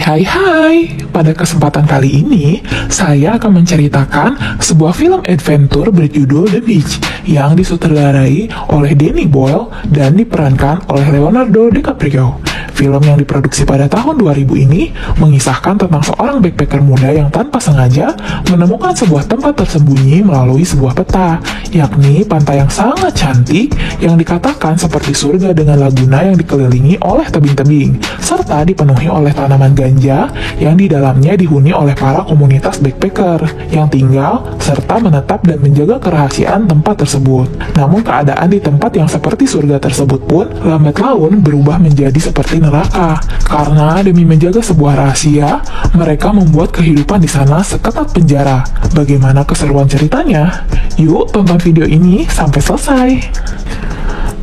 Hai, pada kesempatan kali ini, saya akan menceritakan sebuah film adventure berjudul The Beach yang disutradarai oleh Danny Boyle dan diperankan oleh Leonardo DiCaprio. Film yang diproduksi pada tahun 2000 ini mengisahkan tentang seorang backpacker muda yang tanpa sengaja menemukan sebuah tempat tersembunyi melalui sebuah peta, yakni pantai yang sangat cantik yang dikatakan seperti surga dengan laguna yang dikelilingi oleh tebing-tebing, serta dipenuhi oleh tanaman ganja yang di dalamnya dihuni oleh para komunitas backpacker yang tinggal serta menetap dan menjaga kerahasiaan tempat tersebut. Namun keadaan di tempat yang seperti surga tersebut pun lambat laun berubah menjadi seperti neraka, karena demi menjaga sebuah rahasia, mereka membuat kehidupan di sana seketat penjara. Bagaimana keseruan ceritanya? Yuk tonton video ini sampai selesai.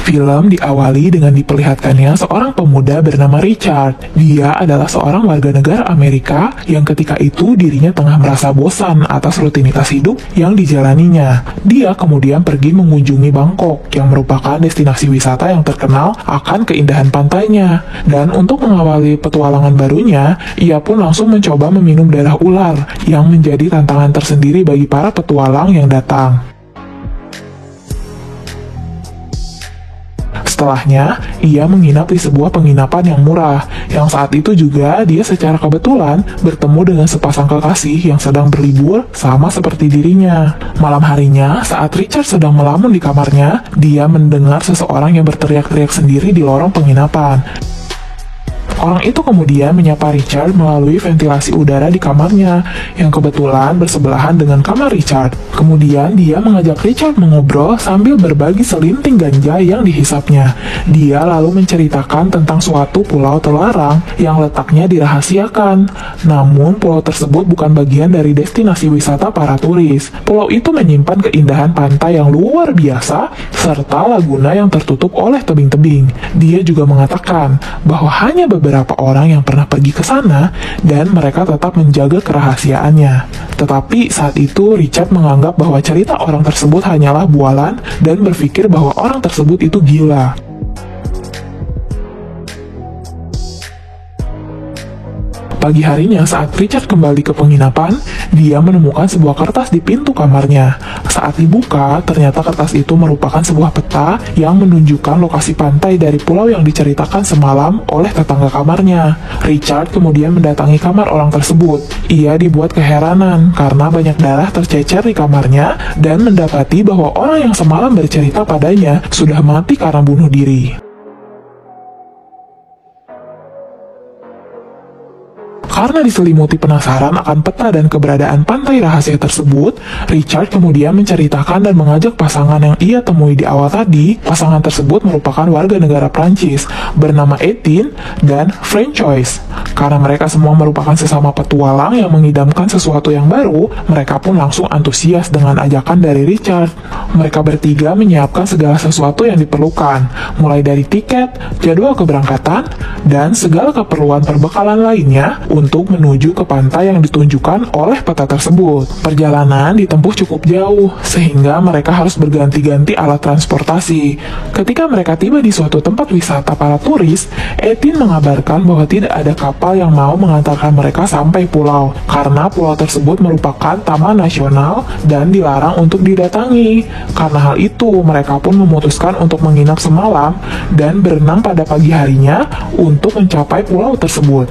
Film diawali dengan diperlihatkannya seorang pemuda bernama Richard. Dia adalah seorang warga negara Amerika yang ketika itu dirinya tengah merasa bosan atas rutinitas hidup yang dijalaninya. Dia kemudian pergi mengunjungi Bangkok yang merupakan destinasi wisata yang terkenal akan keindahan pantainya. Dan untuk mengawali petualangan barunya, ia pun langsung mencoba meminum darah ular yang menjadi tantangan tersendiri bagi para petualang yang datang. Setelahnya, ia menginap di sebuah penginapan yang murah, yang saat itu juga dia secara kebetulan bertemu dengan sepasang kekasih yang sedang berlibur sama seperti dirinya. Malam harinya, saat Richard sedang melamun di kamarnya, dia mendengar seseorang yang berteriak-teriak sendiri di lorong penginapan. Orang itu kemudian menyapa Richard melalui ventilasi udara di kamarnya, yang kebetulan bersebelahan dengan kamar Richard. Kemudian dia mengajak Richard mengobrol sambil berbagi selinting ganja yang dihisapnya. Dia lalu menceritakan tentang suatu pulau terlarang yang letaknya dirahasiakan. Namun pulau tersebut bukan bagian dari destinasi wisata para turis. Pulau itu menyimpan keindahan pantai yang luar biasa, serta laguna yang tertutup oleh tebing-tebing. Dia juga mengatakan bahwa hanya beberapa orang yang pernah pergi ke sana dan mereka tetap menjaga kerahasiaannya. Tetapi saat itu Richard menganggap bahwa cerita orang tersebut hanyalah bualan dan berpikir bahwa orang tersebut itu gila. Pagi harinya saat Richard kembali ke penginapan, dia menemukan sebuah kertas di pintu kamarnya. Saat dibuka, ternyata kertas itu merupakan sebuah peta yang menunjukkan lokasi pantai dari pulau yang diceritakan semalam oleh tetangga kamarnya. Richard kemudian mendatangi kamar orang tersebut. Ia dibuat keheranan karena banyak darah tercecer di kamarnya dan mendapati bahwa orang yang semalam bercerita padanya sudah mati karena bunuh diri. Karena diselimuti penasaran akan peta dan keberadaan pantai rahasia tersebut, Richard kemudian menceritakan dan mengajak pasangan yang ia temui di awal tadi. Pasangan tersebut merupakan warga negara Prancis bernama Etienne dan Francois. Karena mereka semua merupakan sesama petualang yang mengidamkan sesuatu yang baru, mereka pun langsung antusias dengan ajakan dari Richard. Mereka bertiga menyiapkan segala sesuatu yang diperlukan, mulai dari tiket, jadwal keberangkatan, dan segala keperluan perbekalan lainnya untuk menuju ke pantai yang ditunjukkan oleh peta tersebut. Perjalanan ditempuh cukup jauh, sehingga mereka harus berganti-ganti alat transportasi. Ketika mereka tiba di suatu tempat wisata para turis, Etienne mengabarkan bahwa tidak ada kapal yang mau mengantarkan mereka sampai pulau, karena pulau tersebut merupakan taman nasional dan dilarang untuk didatangi. Karena hal itu, mereka pun memutuskan untuk menginap semalam dan berenang pada pagi harinya untuk mencapai pulau tersebut.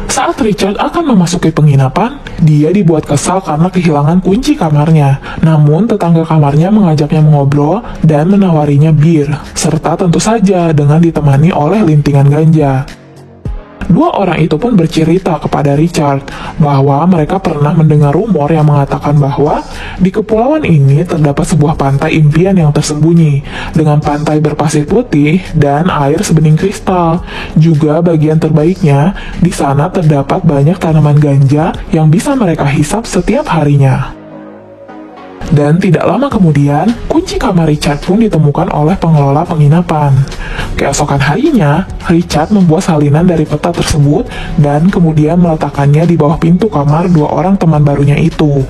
Saat Richard akan memasuki penginapan, dia dibuat kesal karena kehilangan kunci kamarnya. Namun, tetangga kamarnya mengajaknya mengobrol dan menawarinya bir, serta tentu saja dengan ditemani oleh lintingan ganja. Dua orang itu pun bercerita kepada Richard bahwa mereka pernah mendengar rumor yang mengatakan bahwa di kepulauan ini terdapat sebuah pantai impian yang tersembunyi dengan pantai berpasir putih dan air sebening kristal. Juga bagian terbaiknya, di sana terdapat banyak tanaman ganja yang bisa mereka hisap setiap harinya. Dan tidak lama kemudian, kunci kamar Richard pun ditemukan oleh pengelola penginapan. Keesokan harinya, Richard membuat salinan dari peta tersebut dan kemudian meletakkannya di bawah pintu kamar dua orang teman barunya itu.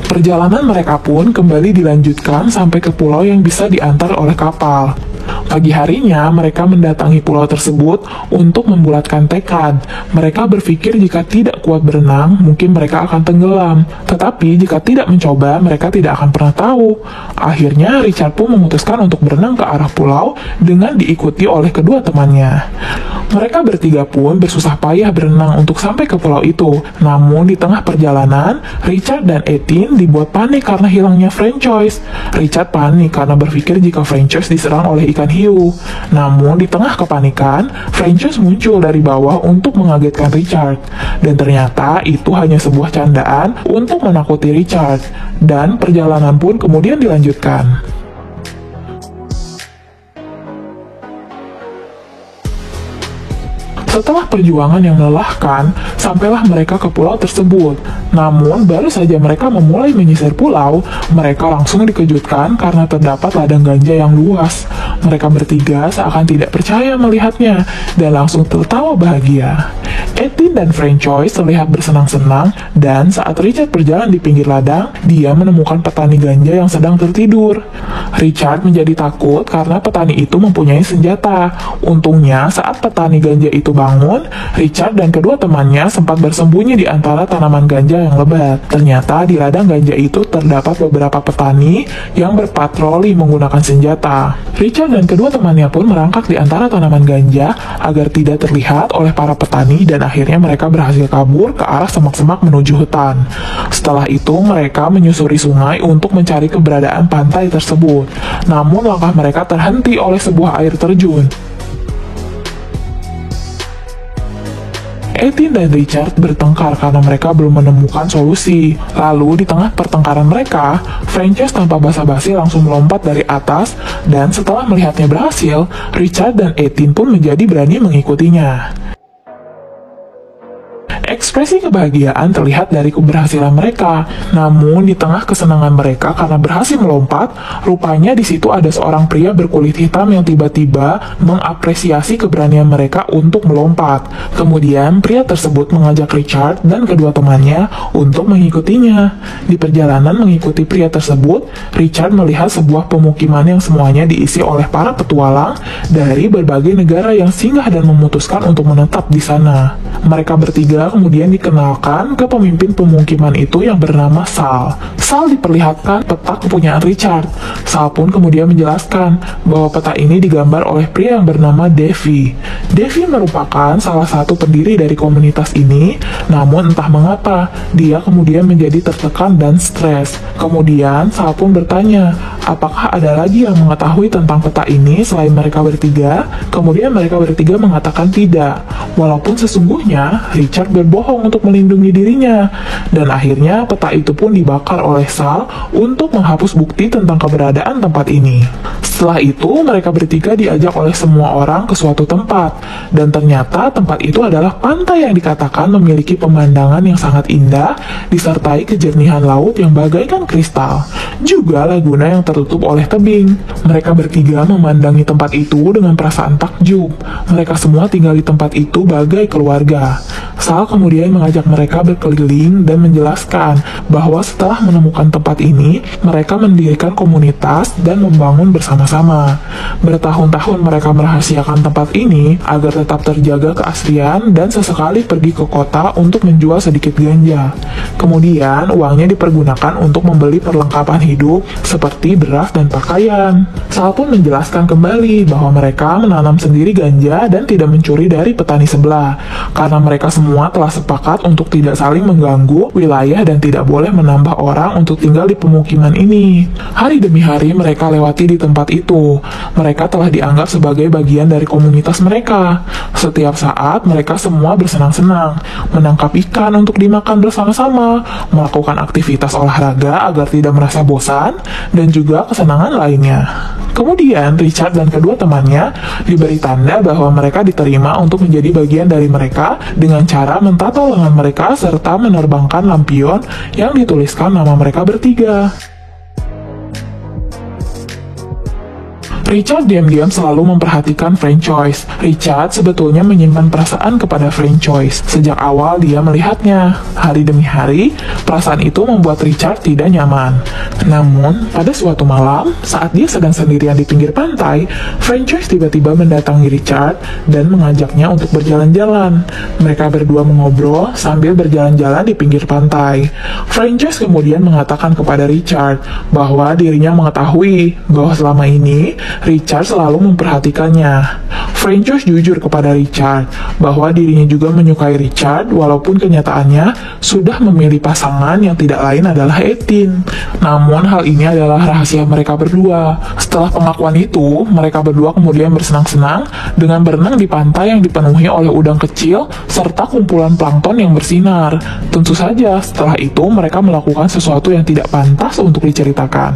Perjalanan mereka pun kembali dilanjutkan sampai ke pulau yang bisa diantar oleh kapal. Pagi harinya, mereka mendatangi pulau tersebut untuk membulatkan tekad. Mereka berpikir jika tidak kuat berenang, mungkin mereka akan tenggelam. Tetapi jika tidak mencoba, mereka tidak akan pernah tahu. Akhirnya, Richard pun memutuskan untuk berenang ke arah pulau dengan diikuti oleh kedua temannya. Mereka bertiga pun bersusah payah berenang untuk sampai ke pulau itu. Namun, di tengah perjalanan, Richard dan Ethan dibuat panik karena hilangnya Francois. Richard panik karena berpikir jika Francois diserang oleh ikan hiu. Namun di tengah kepanikan, Francois muncul dari bawah untuk mengagetkan Richard. Dan ternyata itu hanya sebuah candaan untuk menakuti Richard. Dan perjalanan pun kemudian dilanjutkan. Setelah perjuangan yang melelahkan, sampailah mereka ke pulau tersebut. Namun, baru saja mereka memulai menyisir pulau, mereka langsung dikejutkan karena terdapat ladang ganja yang luas. Mereka bertiga seakan tidak percaya melihatnya, dan langsung tertawa bahagia. Ethan dan Francois terlihat bersenang-senang, dan saat Richard berjalan di pinggir ladang, dia menemukan petani ganja yang sedang tertidur. Richard menjadi takut karena petani itu mempunyai senjata. Untungnya, saat petani ganja itu bangun, Richard dan kedua temannya sempat bersembunyi di antara tanaman ganja yang lebat. Ternyata di ladang ganja itu terdapat beberapa petani yang berpatroli menggunakan senjata. Richard dan kedua temannya pun merangkak di antara tanaman ganja agar tidak terlihat oleh para petani dan akhirnya mereka berhasil kabur ke arah semak-semak menuju hutan. Setelah itu mereka menyusuri sungai untuk mencari keberadaan pantai tersebut. Namun langkah mereka terhenti oleh sebuah air terjun. Ethan dan Richard bertengkar karena mereka belum menemukan solusi. Lalu di tengah pertengkaran mereka, Francois tanpa basa-basi langsung melompat dari atas dan setelah melihatnya berhasil, Richard dan Ethan pun menjadi berani mengikutinya. Ekspresi kebahagiaan terlihat dari keberhasilan mereka. Namun di tengah kesenangan mereka karena berhasil melompat, rupanya di situ ada seorang pria berkulit hitam yang tiba-tiba mengapresiasi keberanian mereka untuk melompat. Kemudian pria tersebut mengajak Richard dan kedua temannya untuk mengikutinya. Di perjalanan mengikuti pria tersebut, Richard melihat sebuah pemukiman yang semuanya diisi oleh para petualang dari berbagai negara yang singgah dan memutuskan untuk menetap di sana. Mereka bertiga kemudian dikenalkan ke pemimpin pemukiman itu yang bernama Sal. Sal diperlihatkan peta kepunyaan Richard. Sal pun kemudian menjelaskan bahwa peta ini digambar oleh pria yang bernama Davy. Davy merupakan salah satu pendiri dari komunitas ini, namun entah mengapa dia kemudian menjadi tertekan dan stres. Kemudian Sal pun bertanya, apakah ada lagi yang mengetahui tentang peta ini selain mereka bertiga? Kemudian mereka bertiga mengatakan tidak, walaupun sesungguhnya Richard berbohong untuk melindungi dirinya. Dan akhirnya peta itu pun dibakar oleh Sal untuk menghapus bukti tentang keberadaan tempat ini. Setelah itu mereka bertiga diajak oleh semua orang ke suatu tempat, dan ternyata tempat itu adalah pantai yang dikatakan memiliki pemandangan yang sangat indah disertai kejernihan laut yang bagaikan kristal, juga laguna yang tertutup oleh tebing. Mereka bertiga memandangi tempat itu dengan perasaan takjub. Mereka semua tinggal di tempat itu bagai keluarga. Sal kemudian mengajak mereka berkeliling dan menjelaskan bahwa setelah menemukan tempat ini, mereka mendirikan komunitas dan membangun bersama-sama. Bertahun-tahun mereka merahasiakan tempat ini agar tetap terjaga keaslian dan sesekali pergi ke kota untuk menjual sedikit ganja. Kemudian uangnya dipergunakan untuk membeli perlengkapan hidup seperti beras dan pakaian. Sal pun menjelaskan kembali bahwa mereka menanam sendiri ganja dan tidak mencuri dari petani sebelah, karena mereka semua telah sepakat untuk tidak saling mengganggu wilayah dan tidak boleh menambah orang untuk tinggal di pemukiman ini. Hari demi hari mereka lewati di tempat itu. Mereka telah dianggap sebagai bagian dari komunitas mereka. Setiap saat mereka semua bersenang-senang, menangkap ikan untuk dimakan bersama-sama, melakukan aktivitas olahraga agar tidak merasa bosan, dan juga kesenangan lainnya. Kemudian Richard dan kedua temannya diberi tanda bahwa mereka diterima untuk menjadi bagian dari mereka dengan cara mentata lengan mereka serta menerbangkan lampion yang dituliskan nama mereka bertiga. Richard diam-diam selalu memperhatikan Francois. Richard sebetulnya menyimpan perasaan kepada Francois. Sejak awal dia melihatnya. Hari demi hari, perasaan itu membuat Richard tidak nyaman. Namun, pada suatu malam, saat dia sedang sendirian di pinggir pantai, Francois tiba-tiba mendatangi Richard dan mengajaknya untuk berjalan-jalan. Mereka berdua mengobrol sambil berjalan-jalan di pinggir pantai. Francois kemudian mengatakan kepada Richard bahwa dirinya mengetahui bahwa selama ini Richard selalu memperhatikannya. Francois jujur kepada Richard bahwa dirinya juga menyukai Richard walaupun kenyataannya sudah memilih pasangan yang tidak lain adalah Ethan. Namun hal ini adalah rahasia mereka berdua. Setelah pengakuan itu, mereka berdua kemudian bersenang-senang dengan berenang di pantai yang dipenuhi oleh udang kecil serta kumpulan plankton yang bersinar. Tentu saja setelah itu mereka melakukan sesuatu yang tidak pantas untuk diceritakan.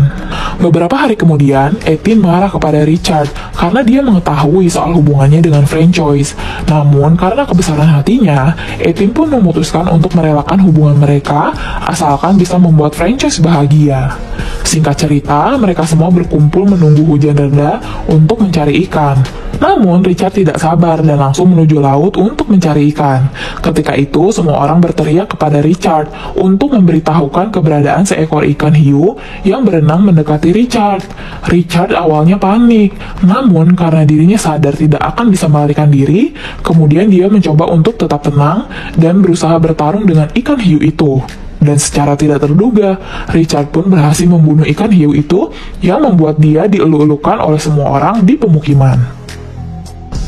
Beberapa hari kemudian, Ethan marah kepada Richard karena dia mengetahui soal hubungannya dengan Francois. Namun, karena kebesaran hatinya, Ethan pun memutuskan untuk merelakan hubungan mereka asalkan bisa membuat Francois bahagia. Singkat cerita, mereka semua berkumpul menunggu hujan reda untuk mencari ikan. Namun, Richard tidak sabar dan langsung menuju laut untuk mencari ikan. Ketika itu, semua orang berteriak kepada Richard untuk memberitahukan keberadaan seekor ikan hiu yang berenang mendekati Richard. Richard awalnya panik, namun karena dirinya sadar tidak akan bisa melarikan diri, kemudian dia mencoba untuk tetap tenang dan berusaha bertarung dengan ikan hiu itu. Dan secara tidak terduga, Richard pun berhasil membunuh ikan hiu itu yang membuat dia dieluk-elukan oleh semua orang di pemukiman.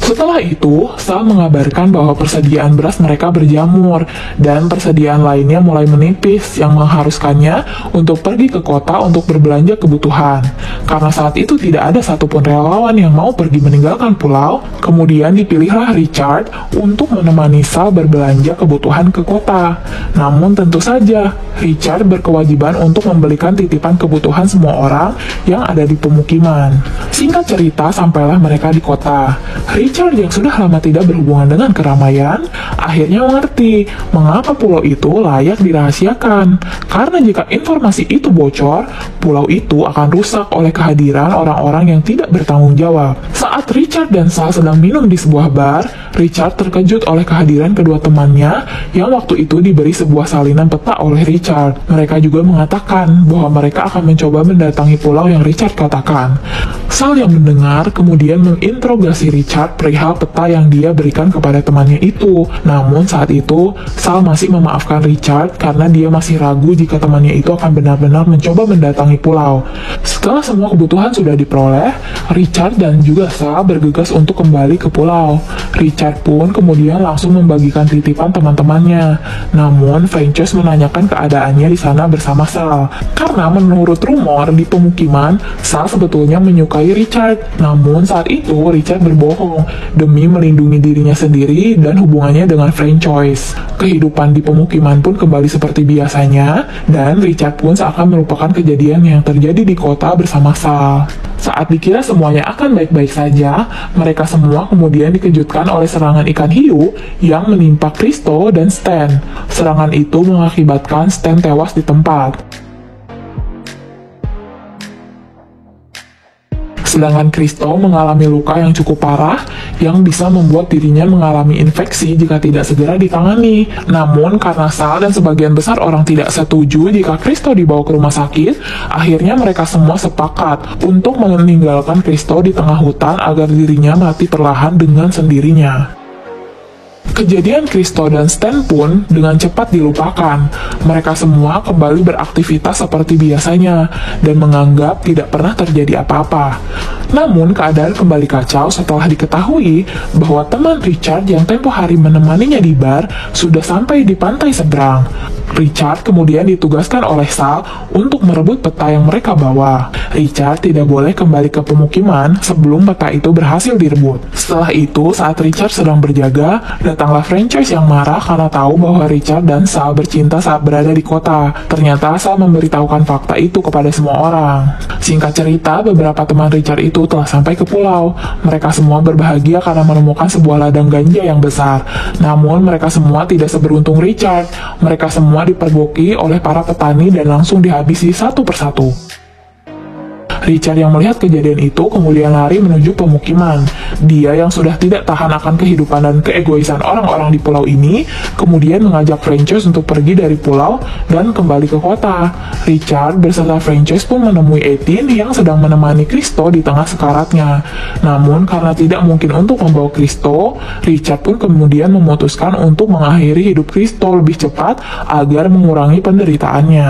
Setelah itu, Sal mengabarkan bahwa persediaan beras mereka berjamur dan persediaan lainnya mulai menipis yang mengharuskannya untuk pergi ke kota untuk berbelanja kebutuhan. Karena saat itu tidak ada satupun relawan yang mau pergi meninggalkan pulau, kemudian dipilihlah Richard untuk menemani Sal berbelanja kebutuhan ke kota. Namun tentu saja, Richard berkewajiban untuk membelikan titipan kebutuhan semua orang yang ada di pemukiman. Singkat cerita, sampailah mereka di kota. Richard yang sudah lama tidak berhubungan dengan keramaian, akhirnya mengerti mengapa pulau itu layak dirahasiakan. Karena jika informasi itu bocor, pulau itu akan rusak oleh kehadiran orang-orang yang tidak bertanggung jawab. Saat Richard dan Sal sedang minum di sebuah bar, Richard terkejut oleh kehadiran kedua temannya yang waktu itu diberi sebuah salinan peta oleh Richard. Mereka juga mengatakan bahwa mereka akan mencoba mendatangi pulau yang Richard katakan. Sal yang mendengar kemudian menginterogasi Richard perihal peta yang dia berikan kepada temannya itu. Namun saat itu, Sal masih memaafkan Richard karena dia masih ragu jika temannya itu akan benar-benar mencoba mendatangi pulau. Setelah semua kebutuhan sudah diperoleh, Richard dan juga Sal bergegas untuk kembali ke pulau. Richard pun kemudian langsung membagikan titipan teman-temannya. Namun, Francois menanyakan keadaannya di sana bersama Sal. Karena menurut rumor di pemukiman, Sal sebetulnya menyukai Richard. Namun saat itu, Richard berbohong demi melindungi dirinya sendiri dan hubungannya dengan Francois. Kehidupan di pemukiman pun kembali seperti biasanya, dan Richard pun seakan melupakan kejadian yang terjadi di kota bersama Sal. Saat dikira semuanya akan baik-baik saja, mereka semua kemudian dikejutkan oleh serangan ikan hiu yang menimpa Christo dan Stan. Serangan itu mengakibatkan Stan tewas di tempat. Sedangkan Christo mengalami luka yang cukup parah yang bisa membuat dirinya mengalami infeksi jika tidak segera ditangani. Namun karena Sal dan sebagian besar orang tidak setuju jika Christo dibawa ke rumah sakit, akhirnya mereka semua sepakat untuk meninggalkan Christo di tengah hutan agar dirinya mati perlahan dengan sendirinya. Kejadian Christo dan Stan pun dengan cepat dilupakan. Mereka semua kembali beraktivitas seperti biasanya dan menganggap tidak pernah terjadi apa-apa. Namun keadaan kembali kacau setelah diketahui bahwa teman Richard yang tempo hari menemaninya di bar sudah sampai di pantai seberang. Richard kemudian ditugaskan oleh Sal untuk merebut peta yang mereka bawa. Richard tidak boleh kembali ke pemukiman sebelum peta itu berhasil direbut. Setelah itu, saat Richard sedang berjaga, datanglah Francois yang marah karena tahu bahwa Richard dan Sal bercinta saat berada di kota. Ternyata Sal memberitahukan fakta itu kepada semua orang. Singkat cerita, beberapa teman Richard itu telah sampai ke pulau. Mereka semua berbahagia karena menemukan sebuah ladang ganja yang besar. Namun mereka semua tidak seberuntung Richard. Mereka semua dipergoki oleh para petani dan langsung dihabisi satu persatu. Richard yang melihat kejadian itu kemudian lari menuju pemukiman. Dia yang sudah tidak tahan akan kehidupan dan keegoisan orang-orang di pulau ini, kemudian mengajak Frances untuk pergi dari pulau dan kembali ke kota. Richard beserta Frances pun menemui Eileen yang sedang menemani Kristo di tengah sekaratnya. Namun karena tidak mungkin untuk membawa Kristo, Richard pun kemudian memutuskan untuk mengakhiri hidup Kristo lebih cepat agar mengurangi penderitaannya.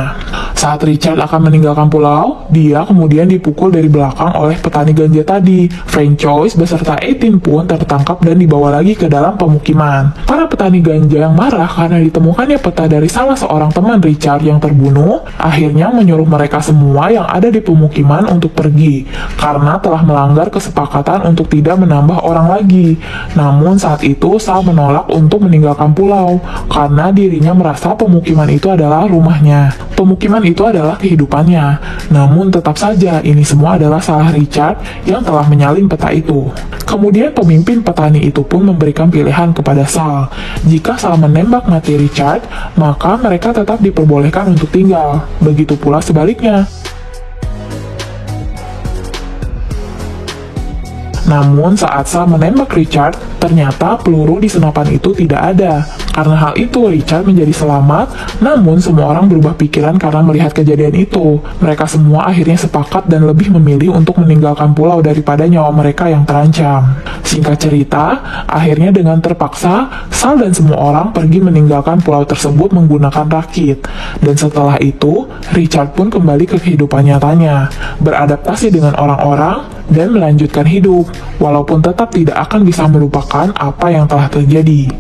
Saat Richard akan meninggalkan pulau, dia kemudian dipukul dari belakang oleh petani ganja tadi. Frances beserta Eileen pun tertangkap dan dibawa lagi ke dalam pemukiman. Para petani ganja yang marah karena ditemukannya peta dari salah seorang teman Richard yang terbunuh, akhirnya menyuruh mereka semua yang ada di pemukiman untuk pergi, karena telah melanggar kesepakatan untuk tidak menambah orang lagi. Namun saat itu Sal menolak untuk meninggalkan pulau, karena dirinya merasa pemukiman itu adalah rumahnya. Pemukiman itu adalah kehidupannya. Namun tetap saja ini semua adalah salah Richard yang telah menyalin peta itu. Kemudian pemimpin petani itu pun memberikan pilihan kepada Sal. Jika Sal menembak mati Richard, maka mereka tetap diperbolehkan untuk tinggal. Begitu pula sebaliknya. Namun saat Sal menembak Richard, ternyata peluru di senapan itu tidak ada. Karena hal itu, Richard menjadi selamat, namun semua orang berubah pikiran karena melihat kejadian itu. Mereka semua akhirnya sepakat dan lebih memilih untuk meninggalkan pulau daripada nyawa mereka yang terancam. Singkat cerita, akhirnya dengan terpaksa, Sal dan semua orang pergi meninggalkan pulau tersebut menggunakan rakit. Dan setelah itu, Richard pun kembali ke kehidupan nyatanya, beradaptasi dengan orang-orang, dan melanjutkan hidup, walaupun tetap tidak akan bisa melupakan apa yang telah terjadi.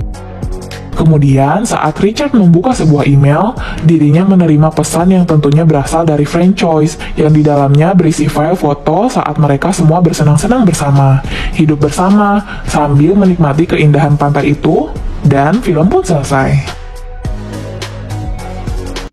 Kemudian, saat Richard membuka sebuah email, dirinya menerima pesan yang tentunya berasal dari Frances, yang di dalamnya berisi file foto saat mereka semua bersenang-senang bersama, hidup bersama, sambil menikmati keindahan pantai itu, dan film pun selesai.